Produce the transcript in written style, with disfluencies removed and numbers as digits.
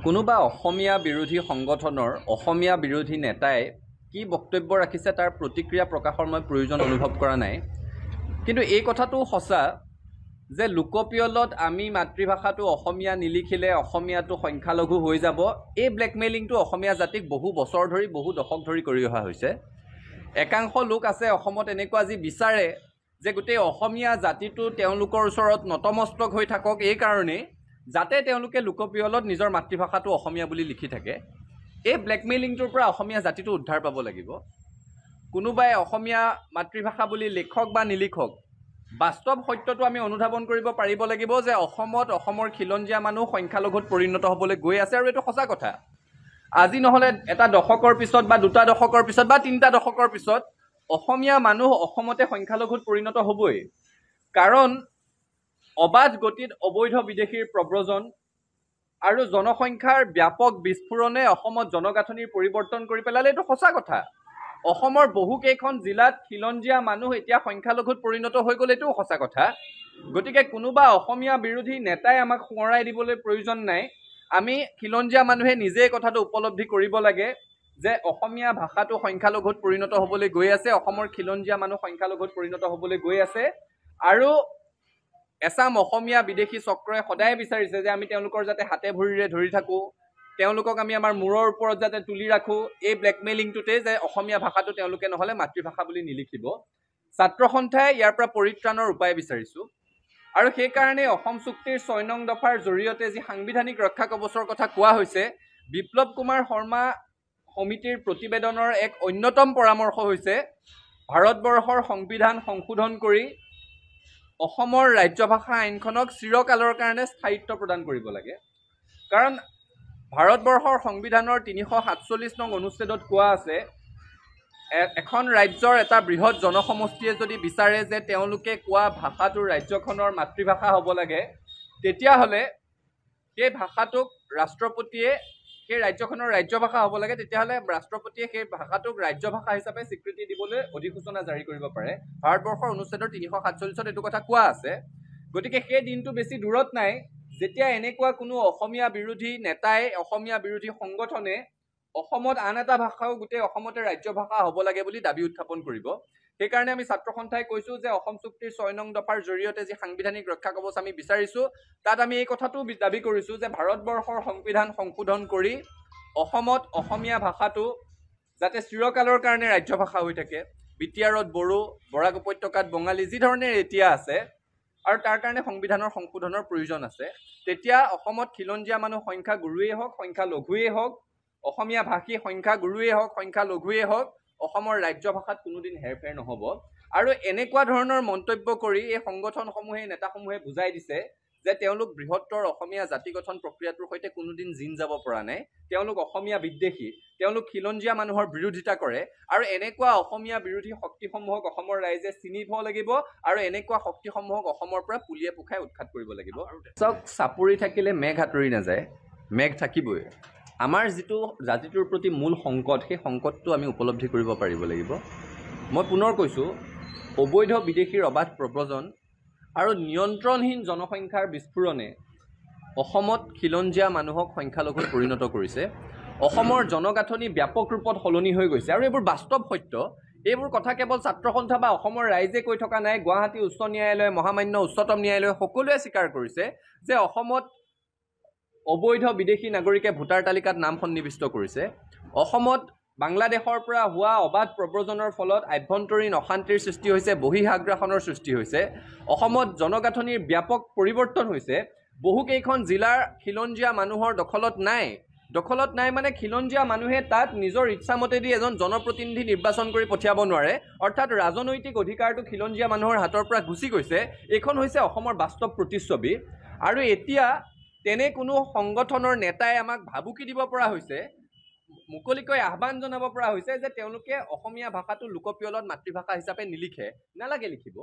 কোনোবা অসমীয়া বিৰোধী সংগঠনৰ অসমীয়া বিৰোধী নেতাই কি বক্তব্য ৰাখিছে তাৰ প্ৰতিক্ৰিয়া প্ৰকাশৰ মই প্ৰয়োজন অনুভৱ কৰা নাই। কিন্তু এই কথাটো সঁচা যে লোকপিয়লত আমি মাতৃভাষাটো অসমীয়া নিলিখিলে অসমীয়াটো সংখ্যালঘু হৈ যাব, এই ব্লেকমেইলিংটো অসমীয়া জাতিক বহু বছৰ ধৰি বহু দশক ধৰি কৰি অহা হৈছে। একাংশ লোক আছে অসমত এনেকুৱা যি বিচাৰে যে গোটেই অসমীয়া জাতিটো তেওঁলোকৰ ওচৰত নতমস্তক হৈ থাকক, এই কাৰণেই যাতে তেওঁলোকে লোকপিয়লত নিজৰ মাতৃভাষাটো অসমীয়া বুলি লিখি থাকে। এই ব্লেকমেইলিংটোৰ পৰা অসমীয়া জাতিটো উদ্ধাৰ পাব লাগিব। কোনোবাই অসমীয়া মাতৃভাষা বুলি লিখক বা নিলিখক, বাস্তৱ সত্যটো আমি অনুধাৱন কৰিব পাৰিব লাগিব যে অসমত অসমৰ খিলঞ্জীয়া মানুহ সংখ্যালঘুত পৰিণত হ'বলৈ গৈ আছে, আৰু এইটো সঁচা কথা। আজি নহ'লে এটা দশকৰ পিছত বা দুটা দশকৰ পিছত বা তিনিটা দশকৰ পিছত অসমীয়া মানুহ অসমতে সংখ্যালঘুত পৰিণত হ'বই। কাৰণ অবাধ গতিত অবৈধ বিদেশীৰ প্ৰব্ৰজন আৰু জনসংখ্যাৰ ব্যাপক বিস্ফোৰণে অসমত জনগাঁথনিৰ পৰিৱৰ্তন কৰি পেলালে, এইটো সঁচা কথা। অসমৰ বহুকেইখন জিলাত খিলঞ্জীয়া মানুহ এতিয়া সংখ্যালঘুত পৰিণত হৈ গ'ল, এইটোও সঁচা কথা। গতিকে কোনোবা অসমীয়া বিৰোধী নেতাই আমাক সোঁৱৰাই দিবলৈ প্ৰয়োজন নাই। আমি খিলঞ্জীয়া মানুহে নিজেই কথাটো উপলব্ধি কৰিব লাগে যে অসমীয়া ভাষাটো সংখ্যালঘুত পৰিণত হ'বলৈ গৈ আছে, অসমৰ খিলঞ্জীয়া মানুহ সংখ্যালঘুত পৰিণত হ'বলৈ গৈ আছে। আৰু এচাম অসমীয়া বিদেশী চক্ৰই সদায় বিচাৰিছে যে আমি তেওঁলোকৰ যাতে হাতে ভৰিৰে ধৰি থাকোঁ, তেওঁলোকক আমি আমাৰ মূৰৰ ওপৰত যাতে তুলি ৰাখোঁ, এই ব্লেকমেইলিংটোতে যে অসমীয়া ভাষাটো তেওঁলোকে নহ'লে মাতৃভাষা বুলি নিলিখিব। ছাত্ৰ সন্থাই ইয়াৰ পৰা পৰিত্ৰাণৰ উপায় বিচাৰিছোঁ, আৰু সেইকাৰণে অসম চুক্তিৰ ৬ নং দফাৰ জৰিয়তে যি সাংবিধানিক ৰক্ষা কৱচৰ কথা কোৱা হৈছে, বিপ্লৱ কুমাৰ শৰ্মা সমিতিৰ প্ৰতিবেদনৰ এক অন্যতম পৰামৰ্শ হৈছে ভাৰতবৰ্ষৰ সংবিধান সংশোধন কৰি অসমৰ ৰাজ্যভাষা আইনখনক চিৰকালৰ কাৰণে স্থায়িত্ব প্ৰদান কৰিব লাগে। কাৰণ ভাৰতবৰ্ষৰ সংবিধানৰ ৩৪৭ নং অনুচ্ছেদত কোৱা আছে, এখন ৰাজ্যৰ এটা বৃহৎ জনসমষ্টিয়ে যদি বিচাৰে যে তেওঁলোকে কোৱা ভাষাটো ৰাজ্যখনৰ মাতৃভাষা হ'ব লাগে, তেতিয়াহ'লে সেই ভাষাটোক ৰাষ্ট্ৰপতিয়ে, সেই ৰাজ্যখনৰ ৰাজ্যভাষা হ'ব লাগে, তেতিয়াহ'লে ৰাষ্ট্ৰপতিয়ে সেই ভাষাটোক ৰাজ্যভাষা হিচাপে স্বীকৃতি দিবলৈ অধিসূচনা জাৰি কৰিব পাৰে। ভাৰতবৰ্ষৰ অনুচ্ছেদৰ ৩৪৭ত এইটো কথা কোৱা আছে। গতিকে সেই দিনটো বেছি দূৰত নাই যেতিয়া এনেকুৱা কোনো অসমীয়া বিৰোধী নেতাই, অসমীয়া বিৰোধী সংগঠনে অসমত আন এটা ভাষাও গোটেই অসমতে ৰাজ্যভাষা হ'ব লাগে বুলি দাবী উত্থাপন কৰিব। সেইকাৰণে আমি ছাত্ৰ সন্থাই কৈছোঁ যে অসম চুক্তিৰ ৬ নং দফাৰ জৰিয়তে যি সাংবিধানিক ৰক্ষা কৱচ আমি বিচাৰিছোঁ, তাত আমি এই কথাটো দাবী কৰিছোঁ যে ভাৰতবৰ্ষৰ সংবিধান সংশোধন কৰি অসমত অসমীয়া ভাষাটো যাতে চিৰকালৰ কাৰণে ৰাজ্যভাষা হৈ থাকে। বিটিআৰত বড়ো, বৰাক উপত্যকাত বঙালী, যি ধৰণে এতিয়া আছে, আৰু তাৰ কাৰণে সংবিধানৰ সংশোধনৰ প্ৰয়োজন আছে। তেতিয়া অসমত খিলঞ্জীয়া মানুহ সংখ্যা গুৰুৱেই হওক, সংখ্যা লঘুৱেই হওক, অসমীয়া ভাষী সংখ্যা গুৰুৱেই হওক, সংখ্যা লঘুৱেই হওক, অসমৰ ৰাজ্যভাষাত কোনোদিন হেৰফেৰ নহ'ব। আৰু এনেকুৱা ধৰণৰ মন্তব্য কৰি এই সংগঠনসমূহে, নেতাসমূহে বুজাই দিছে যে তেওঁলোক বৃহত্তৰ অসমীয়া জাতি গঠন প্ৰক্ৰিয়াটোৰ সৈতে কোনোদিন জিন যাব পৰা নাই, তেওঁলোক অসমীয়া বিদ্বেষী, তেওঁলোক খিলঞ্জীয়া মানুহৰ বিৰোধিতা কৰে। আৰু এনেকুৱা অসমীয়া বিৰোধী শক্তিসমূহক অসমৰ ৰাইজে চিনিব লাগিব, আৰু এনেকুৱা শক্তিসমূহক অসমৰ পৰা পুলিয়ে পোখাই উৎখাত কৰিব লাগিব। চাওক, চাপৰি থাকিলে মেঘ আঁতৰি নাযায়, মেঘ থাকিবই। আমাৰ যিটো জাতিটোৰ প্ৰতি মূল সংকট, সেই সংকটটো আমি উপলব্ধি কৰিব পাৰিব লাগিব। মই পুনৰ কৈছোঁ, অবৈধ বিদেশীৰ অবাধ প্ৰব্ৰজন আৰু নিয়ন্ত্ৰণহীন জনসংখ্যাৰ বিস্ফোৰণে অসমত খিলঞ্জীয়া মানুহক সংখ্যালঘুত পৰিণত কৰিছে। অসমৰ জনগাঁথনি ব্যাপক ৰূপত সলনি হৈ গৈছে, আৰু এইবোৰ বাস্তৱ সত্য। এইবোৰ কথা কেৱল ছাত্ৰ সন্থা বা অসমৰ ৰাইজে কৈ থকা নাই, গুৱাহাটী উচ্চ ন্যায়ালয়, মহামান্য উচ্চতম ন্যায়ালয় সকলোৱে স্বীকাৰ কৰিছে যে অসমত অবৈধ বিদেশী নাগৰিকে ভোটাৰ তালিকাত নাম সন্নিৱিষ্ট কৰিছে। অসমত বাংলাদেশৰ পৰা হোৱা অবাধ প্ৰব্ৰজনৰ ফলত আভ্যন্তৰীণ অশান্তিৰ সৃষ্টি হৈছে, বহিঃআগ্ৰাসনৰ সৃষ্টি হৈছে। অসমত জনগাঁথনিৰ ব্যাপক পৰিৱৰ্তন হৈছে। বহুকেইখন জিলাৰ খিলঞ্জীয়া মানুহৰ দখলত নাই। দখলত নাই মানে খিলঞ্জীয়া মানুহে তাত নিজৰ ইচ্ছামতেদি এজন জনপ্ৰতিনিধি নিৰ্বাচন কৰি পঠিয়াব নোৱাৰে, অৰ্থাৎ ৰাজনৈতিক অধিকাৰটো খিলঞ্জীয়া মানুহৰ হাতৰ পৰা গুচি গৈছে। এইখন হৈছে অসমৰ বাস্তৱ প্ৰতিচ্ছবি। আৰু এতিয়া তেনে কোনো সংগঠনৰ নেতাই আমাক ভাবুকি দিব পৰা হৈছে, মুকলিকৈ আহ্বান জনাব পৰা হৈছে যে তেওঁলোকে অসমীয়া ভাষাটো লোকপিয়লত মাতৃভাষা হিচাপে নিলিখে। নালাগে লিখিব।